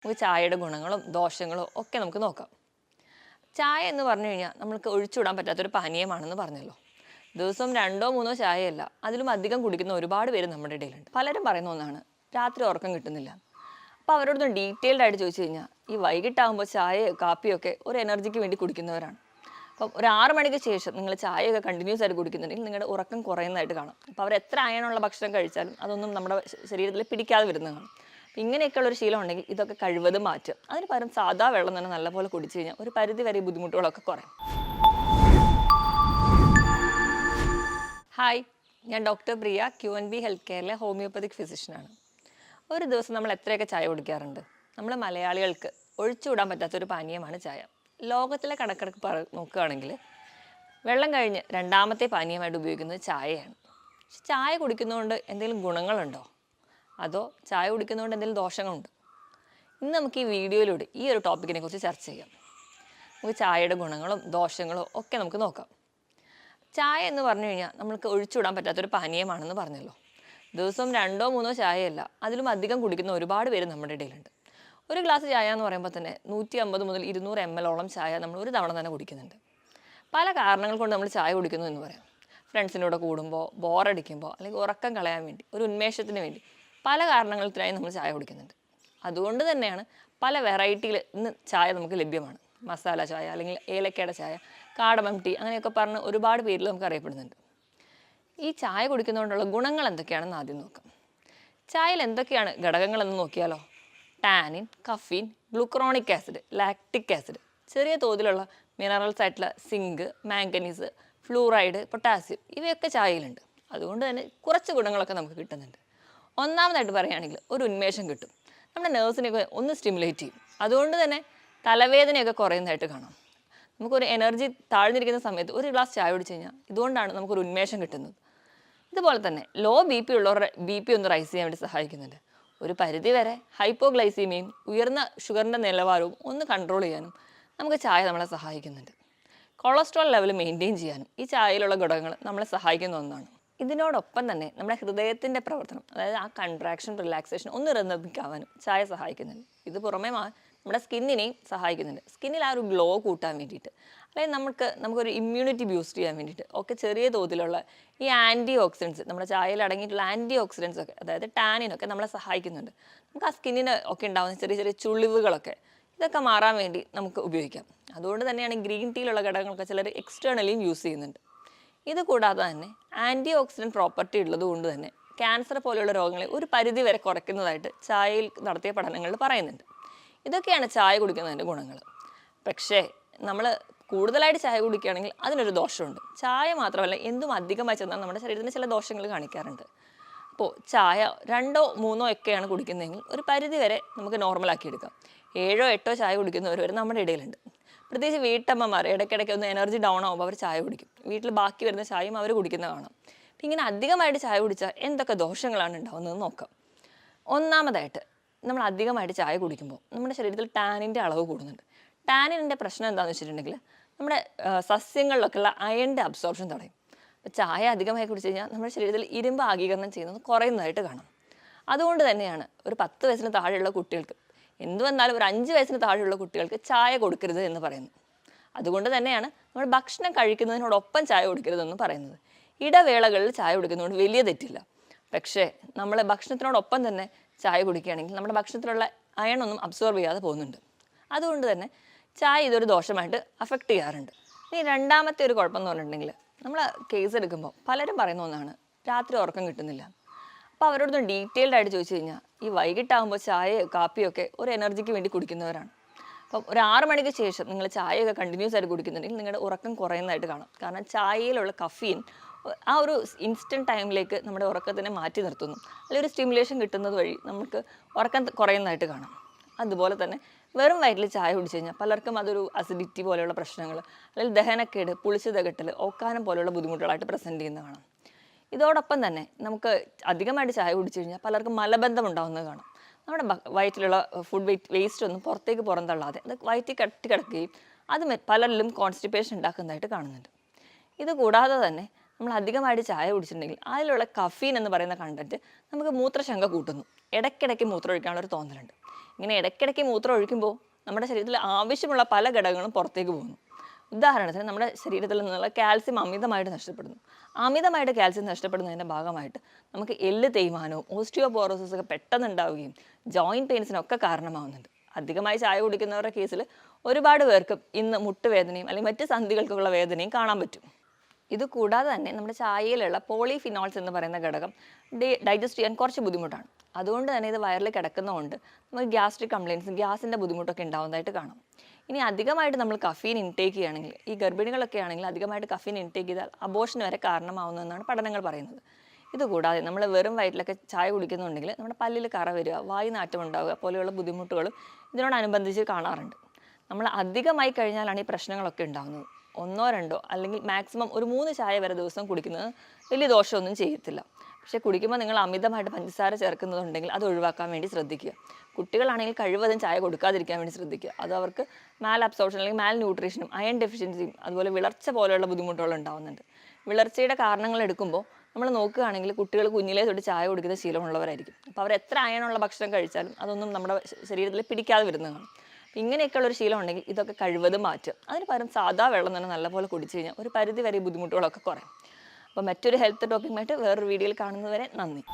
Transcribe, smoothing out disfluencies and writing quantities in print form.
നമുക്ക് ചായയുടെ ഗുണങ്ങളും ദോഷങ്ങളും ഒക്കെ നമുക്ക് നോക്കാം. ചായ എന്ന് പറഞ്ഞു കഴിഞ്ഞാൽ നമുക്ക് ഒഴിച്ചുവിടാൻ പറ്റാത്തൊരു പാനീയമാണെന്ന് പറഞ്ഞല്ലോ. ദിവസം 2-3 ചായയല്ല, അതിലും അധികം കുടിക്കുന്ന ഒരുപാട് പേര് നമ്മുടെ ഇടയിലുണ്ട്. പലരും പറയുന്ന ഒന്നാണ് രാത്രി ഉറക്കം കിട്ടുന്നില്ല. അപ്പോൾ അവരോടൊന്ന് ഡീറ്റെയിൽഡ് ആയിട്ട് ചോദിച്ചു കഴിഞ്ഞാൽ ഈ വൈകിട്ടാകുമ്പോൾ ചായയോ കാപ്പിയോ ഒക്കെ ഒരു എനർജിക്ക് വേണ്ടി കുടിക്കുന്നവരാണ്. അപ്പം ഒരു 6 മണിക്ക് ശേഷം നിങ്ങൾ ചായയൊക്കെ കണ്ടിന്യൂസ് ആയിട്ട് കുടിക്കുന്നുണ്ടെങ്കിൽ നിങ്ങളുടെ ഉറക്കം കുറയുന്നതായിട്ട് കാണാം. അപ്പോൾ അവർ എത്ര അയണുള്ള ഭക്ഷണം കഴിച്ചാലും അതൊന്നും നമ്മുടെ ശരീരത്തിൽ പിടിക്കാതെ വരുന്നത് കാണും. അപ്പം ഇങ്ങനെയൊക്കെയുള്ളൊരു ശീലം ഉണ്ടെങ്കിൽ ഇതൊക്കെ കഴിവതും മാറ്റുക. അതിന് പകരം സാധാ വെള്ളം തന്നെ നല്ലപോലെ കുടിച്ചു കഴിഞ്ഞാൽ ഒരു പരിധി വരെ ബുദ്ധിമുട്ടുകളൊക്കെ കുറയും. ഹായ്, ഞാൻ ഡോക്ടർ പ്രിയ, QNB ഹെൽത്ത് കെയറിലെ ഹോമിയോപ്പതിക് ഫിസിഷ്യനാണ്. ഒരു ദിവസം നമ്മൾ എത്രയൊക്കെ ചായ കുടിക്കാറുണ്ട്? നമ്മൾ മലയാളികൾക്ക് ഒഴിച്ചുവിടാൻ പറ്റാത്തൊരു പാനീയമാണ് ചായ. ലോകത്തിലെ കണക്കെടുക്ക് നോക്കുകയാണെങ്കിൽ വെള്ളം കഴിഞ്ഞ് രണ്ടാമത്തെ പാനീയമായിട്ട് ഉപയോഗിക്കുന്നത് ചായയാണ്. പക്ഷെ ചായ കുടിക്കുന്നതുകൊണ്ട് എന്തെങ്കിലും ഗുണങ്ങളുണ്ടോ, അതോ ചായ കുടിക്കുന്നതുകൊണ്ട് എന്തെങ്കിലും ദോഷങ്ങളുണ്ടോ? ഇന്ന് നമുക്ക് ഈ വീഡിയോയിലൂടെ ഈ ഒരു ടോപ്പിക്കിനെ കുറിച്ച് ചർച്ച ചെയ്യാം. നമുക്ക് ചായയുടെ ഗുണങ്ങളും ദോഷങ്ങളും ഒക്കെ നമുക്ക് നോക്കാം. ചായ എന്ന് പറഞ്ഞു കഴിഞ്ഞാൽ നമുക്ക് ഒഴിച്ചുവിടാൻ പറ്റാത്തൊരു പാനീയമാണെന്ന് പറഞ്ഞല്ലോ. ദിവസം 2-3 ചായയല്ല, അതിലും അധികം കുടിക്കുന്ന ഒരുപാട് പേര് നമ്മുടെ ഇടയിലുണ്ട്. ഒരു ഗ്ലാസ് ചായ എന്ന് പറയുമ്പോൾ തന്നെ 150 മുതൽ 200 ml ചായ നമ്മൾ ഒരു തവണ തന്നെ കുടിക്കുന്നുണ്ട്. പല കാരണങ്ങൾ കൊണ്ട് നമ്മൾ ചായ കുടിക്കുന്നു എന്ന് പറയാം. ഫ്രണ്ട്സിൻ്റെ കൂടെ കൂടുമ്പോൾ, ബോറടിക്കുമ്പോൾ, അല്ലെങ്കിൽ ഉറക്കം കളയാൻ വേണ്ടി, ഒരു ഉന്മേഷത്തിന് വേണ്ടി പല കാരണങ്ങൾക്കായി നമ്മൾ ചായ കുടിക്കുന്നുണ്ട്. അതുകൊണ്ട് തന്നെയാണ് പല വെറൈറ്റിയിൽ ഇന്ന് ചായ നമുക്ക് ലഭ്യമാണ്. മസാല ചായ, അല്ലെങ്കിൽ ഏലക്കയുടെ ചായ, കാടമം ടീ, അങ്ങനെയൊക്കെ പറഞ്ഞ് ഒരുപാട് പേരിൽ നമുക്ക് അറിയപ്പെടുന്നുണ്ട്. ഈ ചായ കുടിക്കുന്നതുകൊണ്ടുള്ള ഗുണങ്ങൾ എന്തൊക്കെയാണെന്ന് ആദ്യം നോക്കാം. ചായയിൽ എന്തൊക്കെയാണ് ഘടകങ്ങളെന്ന് നോക്കിയാലോ. Tannin, caffeine, glucuronic acid, lactic acid, ചെറിയ തോതിലുള്ള മിനറൽസ് ആയിട്ടുള്ള സിങ്ക്, മാംഗനീസ്, ഫ്ലൂറൈഡ്, പൊട്ടാസ്യം, ഇവയൊക്കെ ചായയിലുണ്ട്. അതുകൊണ്ട് തന്നെ കുറച്ച് ഗുണങ്ങളൊക്കെ നമുക്ക് കിട്ടുന്നുണ്ട്. ഒന്നാമതായിട്ട് പറയുകയാണെങ്കിൽ ഒരു ഉന്മേഷം കിട്ടും. നമ്മുടെ നെർവ്സിനെയൊക്കെ ഒന്ന് സ്റ്റിമുലേറ്റ് ചെയ്യും. അതുകൊണ്ട് തന്നെ തലവേദനയൊക്കെ കുറയുന്നതായിട്ട് കാണാം. നമുക്കൊരു എനർജി താഴ്ന്നിരിക്കുന്ന സമയത്ത് ഒരു ഗ്ലാസ് ചായ കുടിച്ച് കഴിഞ്ഞാൽ ഇതുകൊണ്ടാണ് നമുക്കൊരു ഉന്മേഷം കിട്ടുന്നത്. ഇതുപോലെ തന്നെ ലോ BP ഉള്ളവരുടെ BP ഒന്ന് റൈസ് ചെയ്യാൻ വേണ്ടി സഹായിക്കുന്നുണ്ട്. ഒരു പരിധി വരെ ഹൈപ്പോഗ്ലൈസീമിയയും ഉയർന്ന ഷുഗറിൻ്റെ നിലവാരവും ഒന്ന് കൺട്രോൾ ചെയ്യാനും നമുക്ക് ചായ നമ്മളെ സഹായിക്കുന്നുണ്ട്. കൊളസ്ട്രോൾ ലെവൽ മെയിൻറ്റെയിൻ ചെയ്യാനും ഈ ചായയിലുള്ള ഘടകങ്ങൾ നമ്മളെ സഹായിക്കുന്ന ഒന്നാണ്. ഇതിനോടൊപ്പം തന്നെ നമ്മുടെ ഹൃദയത്തിൻ്റെ പ്രവർത്തനം, അതായത് ആ കൺട്രാക്ഷൻ റിലാക്സേഷൻ ഒന്ന് റിതമിക്കാവാനും ചായ സഹായിക്കുന്നുണ്ട്. ഇത് പുറമേ നമ്മുടെ സ്കിന്നിനെയും സഹായിക്കുന്നുണ്ട്. സ്കിന്നിൽ ആ ഒരു ഗ്ലോ കൂട്ടാൻ വേണ്ടിയിട്ട്, അല്ലെങ്കിൽ നമുക്കൊരു ഇമ്മ്യൂണിറ്റി ബൂസ്റ്റ് ചെയ്യാൻ വേണ്ടിയിട്ട് ഒക്കെ ചെറിയ തോതിലുള്ള ഈ ആൻറ്റി ഓക്സിഡൻസ്, നമ്മുടെ ചായയിൽ അടങ്ങിയിട്ടുള്ള ആൻറ്റി ഓക്സിഡൻസ് ഒക്കെ, അതായത് ടാനിനൊക്കെ നമ്മളെ സഹായിക്കുന്നുണ്ട്. നമുക്ക് ആ സ്കിന്നിന് ഒക്കെ ഉണ്ടാകുന്ന ചെറിയ ചെറിയ ചുളിവുകളൊക്കെ ഇതൊക്കെ മാറാൻ വേണ്ടി നമുക്ക് ഉപയോഗിക്കാം. അതുകൊണ്ട് തന്നെയാണ് ഗ്രീൻ ടീയിലുള്ള ഘടകങ്ങളൊക്കെ ചിലർ എക്സ്റ്റേണലിയും യൂസ് ചെയ്യുന്നുണ്ട്. ഇത് കൂടാതെ തന്നെ ആൻറ്റി ഓക്സിഡൻറ്റ് പ്രോപ്പർട്ടി ഉള്ളത് കൊണ്ട് തന്നെ ക്യാൻസർ പോലെയുള്ള രോഗങ്ങളെ ഒരു പരിധി വരെ കുറയ്ക്കുന്നതായിട്ട് ചായയിൽ നടത്തിയ പഠനങ്ങളിൽ പറയുന്നുണ്ട്. ഇതൊക്കെയാണ് ചായ കുടിക്കുന്നതിൻ്റെ ഗുണങ്ങൾ. പക്ഷേ നമ്മൾ കൂടുതലായിട്ട് ചായ കുടിക്കുകയാണെങ്കിൽ അതിനൊരു ദോഷമുണ്ട്. ചായ മാത്രമല്ല, എന്തും അധികമായി ചെന്നാൽ നമ്മുടെ ശരീരത്തിന് ചില ദോഷങ്ങൾ കാണിക്കാറുണ്ട്. അപ്പോൾ ചായ 2-3 ഒക്കെയാണ് കുടിക്കുന്നതെങ്കിൽ ഒരു പരിധി വരെ നമുക്ക് നോർമലാക്കി എടുക്കാം. 7-8 ചായ കുടിക്കുന്നവർ വരെ നമ്മുടെ ഇടയിലുണ്ട്. പ്രത്യേകിച്ച് വീട്ടമ്മമാർ ഇടയ്ക്കിടയ്ക്ക് ഒന്ന് എനർജി ഡൗൺ ആകുമ്പോൾ അവർ ചായ കുടിക്കും. വീട്ടിൽ ബാക്കി വരുന്ന ചായയും അവർ കുടിക്കുന്ന കാണാം. അപ്പം ഇങ്ങനെ അധികമായിട്ട് ചായ കുടിച്ചാൽ എന്തൊക്കെ ദോഷങ്ങളാണ് ഉണ്ടാകുന്നത് നോക്കാം. ഒന്നാമതായിട്ട്, നമ്മൾ അധികമായിട്ട് ചായ കുടിക്കുമ്പോൾ നമ്മുടെ ശരീരത്തിൽ ടാനിൻ്റെ അളവ് കൂടുന്നുണ്ട്. ടാനിൻ്റെ പ്രശ്നം എന്താണെന്ന് വെച്ചിട്ടുണ്ടെങ്കിൽ നമ്മുടെ സസ്യങ്ങളിലൊക്കെയുള്ള അയണിൻ്റെ അബ്സോർപ്ഷൻ തടയും. അപ്പോൾ ചായ അധികമായി കുടിച്ച് കഴിഞ്ഞാൽ നമ്മുടെ ശരീരത്തിൽ ഇരുമ്പ് ആഗീകരണം ചെയ്യുന്നത് കുറയുന്നതായിട്ട് കാണാം. അതുകൊണ്ട് തന്നെയാണ് ഒരു 10 വയസ്സിന് താഴെയുള്ള കുട്ടികൾക്ക്, എന്തു വന്നാലും ഒരു 5 വയസ്സിന് താഴെയുള്ള കുട്ടികൾക്ക് ചായ കൊടുക്കരുത് എന്ന് പറയുന്നത്. അതുകൊണ്ട് തന്നെയാണ് നമ്മൾ ഭക്ഷണം കഴിക്കുന്നതിനോടൊപ്പം ചായ കൊടുക്കരുതെന്ന് പറയുന്നത്. ഇടവേളകളിൽ ചായ കുടിക്കുന്നതുകൊണ്ട് വലിയ തെറ്റില്ല. പക്ഷേ നമ്മൾ ഭക്ഷണത്തിനോടൊപ്പം തന്നെ ചായ കുടിക്കുകയാണെങ്കിൽ നമ്മുടെ ഭക്ഷണത്തിലുള്ള അയണൊന്നും അബ്സോർബ് ചെയ്യാതെ പോകുന്നുണ്ട്. അതുകൊണ്ട് തന്നെ ചായ ഇതൊരു ദോഷമായിട്ട് അഫക്റ്റ് ചെയ്യാറുണ്ട്. ഇനി രണ്ടാമത്തെ ഒരു കുഴപ്പം എന്ന് പറഞ്ഞിട്ടുണ്ടെങ്കിൽ, നമ്മൾ കേസ് എടുക്കുമ്പോൾ പലരും പറയുന്ന ഒന്നാണ് രാത്രി ഉറക്കം കിട്ടുന്നില്ല. അപ്പോൾ അവരോടൊന്ന് ഡീറ്റെയിൽഡ് ആയിട്ട് ചോദിച്ചു കഴിഞ്ഞാൽ ഈ വൈകിട്ടാകുമ്പോൾ ചായയോ കാപ്പിയോ ഒക്കെ ഒരു എനർജിക്ക് വേണ്ടി കുടിക്കുന്നവരാണ്. അപ്പം ഒരു 6 മണിക്ക് ശേഷം നിങ്ങൾ ചായയൊക്കെ കണ്ടിന്യൂസ് ആയിട്ട് കുടിക്കുന്നുണ്ടെങ്കിൽ നിങ്ങളുടെ ഉറക്കം കുറയുന്നതായിട്ട് കാണാം. കാരണം ചായയിലുള്ള കഫീൻ ആ ഒരു ഇൻസ്റ്റൻറ്റ് ടൈമിലേക്ക് നമ്മുടെ ഉറക്കത്തിനെ മാറ്റി നിർത്തുന്നു. അല്ലെങ്കിൽ ഒരു സ്റ്റിമുലേഷൻ കിട്ടുന്നത് വഴി നമുക്ക് ഉറക്കം കുറയുന്നതായിട്ട് കാണാം. അതുപോലെ തന്നെ വെറും വയറ്റിൽ ചായ കുടിച്ചു കഴിഞ്ഞാൽ പലർക്കും അതൊരു അസിഡിറ്റി പോലെയുള്ള പ്രശ്നങ്ങൾ, അല്ലെങ്കിൽ ദഹനക്കേട്, പുളിച്ച് തകട്ടൽ, ഓക്കാനം പോലെയുള്ള ബുദ്ധിമുട്ടുകളായിട്ട് പ്രസൻറ്റ് ചെയ്യുന്നത് കാണാം. ഇതോടൊപ്പം തന്നെ നമുക്ക് അധികമായിട്ട് ചായ കുടിച്ചു കഴിഞ്ഞാൽ പലർക്കും മലബന്ധം ഉണ്ടാകുന്നത് കാണാം. നമ്മുടെ വയറ്റിലുള്ള ഫുഡ് വേസ്റ്റ് ഒന്നും പുറത്തേക്ക് പുറന്തള്ളാതെ അത് വയറ്റിൽ കെട്ടി കിടക്കുകയും അത് പലരിലും കോൺസ്റ്റിപ്പേഷൻ ഉണ്ടാക്കുന്നതായിട്ട് കാണുന്നുണ്ട്. ഇത് കൂടാതെ തന്നെ നമ്മൾ അധികമായിട്ട് ചായ കുടിച്ചിട്ടുണ്ടെങ്കിൽ അതിലുള്ള കഫീൻ എന്ന് പറയുന്ന കണ്ടൻറ്റ് നമുക്ക് മൂത്രശങ്ക കൂട്ടുന്നു. ഇടയ്ക്കിടയ്ക്ക് മൂത്രമൊഴിക്കാനുള്ളൊരു തോന്നലുണ്ട്. ഇങ്ങനെ ഇടയ്ക്കിടയ്ക്ക് മൂത്രം ഒഴിക്കുമ്പോൾ നമ്മുടെ ശരീരത്തിൽ ആവശ്യമുള്ള പല ഘടകങ്ങളും പുറത്തേക്ക് പോകുന്നു. ഉദാഹരണത്തിന് നമ്മുടെ ശരീരത്തിൽ നിന്നുള്ള കാൽസ്യം അമിതമായിട്ട് നഷ്ടപ്പെടുന്നു. അമിതമായിട്ട് കാൽസ്യം നഷ്ടപ്പെടുന്നതിൻ്റെ ഭാഗമായിട്ട് നമുക്ക് എല്ല് തേയ്മാനവും ഓസ്റ്റിയോപോറോസിസ് ഒക്കെ പെട്ടെന്ന് ഉണ്ടാവുകയും ജോയിൻറ്റ് പെയിൻസിനൊക്കെ കാരണമാവുന്നുണ്ട്. അധികമായി ചായ കുടിക്കുന്നവരുടെ കേസിൽ ഒരുപാട് പേർക്ക് ഇന്ന് മുട്ടുവേദനയും അല്ലെങ്കിൽ മറ്റ് സന്ധികൾക്കുള്ള വേദനയും കാണാൻ പറ്റും. ഇത് കൂടാതെ തന്നെ നമ്മുടെ ചായയിലുള്ള പോളിഫിനോൾസ് എന്ന് പറയുന്ന ഘടകം ഡൈജസ്റ്റ് ചെയ്യാൻ കുറച്ച് ബുദ്ധിമുട്ടാണ്. അതുകൊണ്ട് തന്നെ ഇത് വയറിൽ കിടക്കുന്നതുകൊണ്ട് നമുക്ക് ഗ്യാസ്ട്രിക് കംപ്ലയിൻസും ഗ്യാസിൻ്റെ ബുദ്ധിമുട്ടൊക്കെ ഉണ്ടാവുന്നതായിട്ട് കാണാം. ഇനി അധികമായിട്ട് നമ്മൾ കഫീൻ ഇൻടേക്ക് ചെയ്യുകയാണെങ്കിൽ, ഈ ഗർഭിണികളൊക്കെ ആണെങ്കിൽ അധികമായിട്ട് കഫീൻ ഇൻടേക്ക് ചെയ്താൽ അബോർഷന് വരെ കാരണമാവുന്നതെന്നാണ് പഠനങ്ങൾ പറയുന്നത്. ഇതുകൂടാതെ നമ്മൾ വെറും വയറ്റിലൊക്കെ ചായ കുടിക്കുന്നുണ്ടെങ്കിൽ നമ്മുടെ പല്ലിൽ കറ വരിക, വായു നാറ്റം ഉണ്ടാവുക പോലെയുള്ള ബുദ്ധിമുട്ടുകളും ഇതിനോടനുബന്ധിച്ച് കാണാറുണ്ട്. നമ്മൾ അധികമായി കഴിഞ്ഞാലാണ് ഈ പ്രശ്നങ്ങളൊക്കെ ഉണ്ടാകുന്നത്. 1 or 2 അല്ലെങ്കിൽ മാക്സിമം ഒരു 3 ചായ വരെ ദിവസം കുടിക്കുന്നത് വലിയ ദോഷമൊന്നും ചെയ്യത്തില്ല. പക്ഷേ കുടിക്കുമ്പോൾ നിങ്ങൾ അമിതമായിട്ട് പഞ്ചസാര ചേർക്കുന്നതുണ്ടെങ്കിൽ അത് ഒഴിവാക്കാൻ വേണ്ടി ശ്രദ്ധിക്കുക. കുട്ടികളാണെങ്കിൽ കഴിവതും ചായ കൊടുക്കാതിരിക്കാൻ വേണ്ടി ശ്രദ്ധിക്കുക. അത് അവർക്ക് മാൽ അബ്സോർപ്ഷൻ അല്ലെങ്കിൽ മാൽ ന്യൂട്രീഷനും അയൺ ഡെഫിഷ്യൻസിയും അതുപോലെ വിളർച്ച പോലെയുള്ള ബുദ്ധിമുട്ടുകൾ ഉണ്ടാകുന്നുണ്ട്. വിളർച്ചയുടെ കാരണങ്ങൾ എടുക്കുമ്പോൾ നമ്മൾ നോക്കുകയാണെങ്കിൽ കുട്ടികൾ കുഞ്ഞിലേ തൊട്ട് ചായ കുടിക്കുന്ന ശീലമുള്ളവരായിരിക്കും. അപ്പോൾ അവർ എത്ര അയണുള്ള ഭക്ഷണം കഴിച്ചാലും അതൊന്നും നമ്മുടെ ശരീരത്തിൽ പിടിക്കാതെ വരുന്നതാണ്. അപ്പോൾ ഇങ്ങനെയൊക്കെയുള്ളൊരു ശീലം ഉണ്ടെങ്കിൽ ഇതൊക്കെ കഴിവതും മാറ്റുക. അതിന് പകരം സാധാ വെള്ളം തന്നെ നല്ലപോലെ കുടിച്ചു കഴിഞ്ഞാൽ ഒരു പരിധി വരെ ബുദ്ധിമുട്ടുകളൊക്കെ കുറയും. അപ്പോൾ മറ്റൊരു ഹെൽത്ത് ടോപ്പിക്കുമായിട്ട് വേറൊരു വീഡിയോയിൽ കാണുന്നതുവരെ നന്ദി.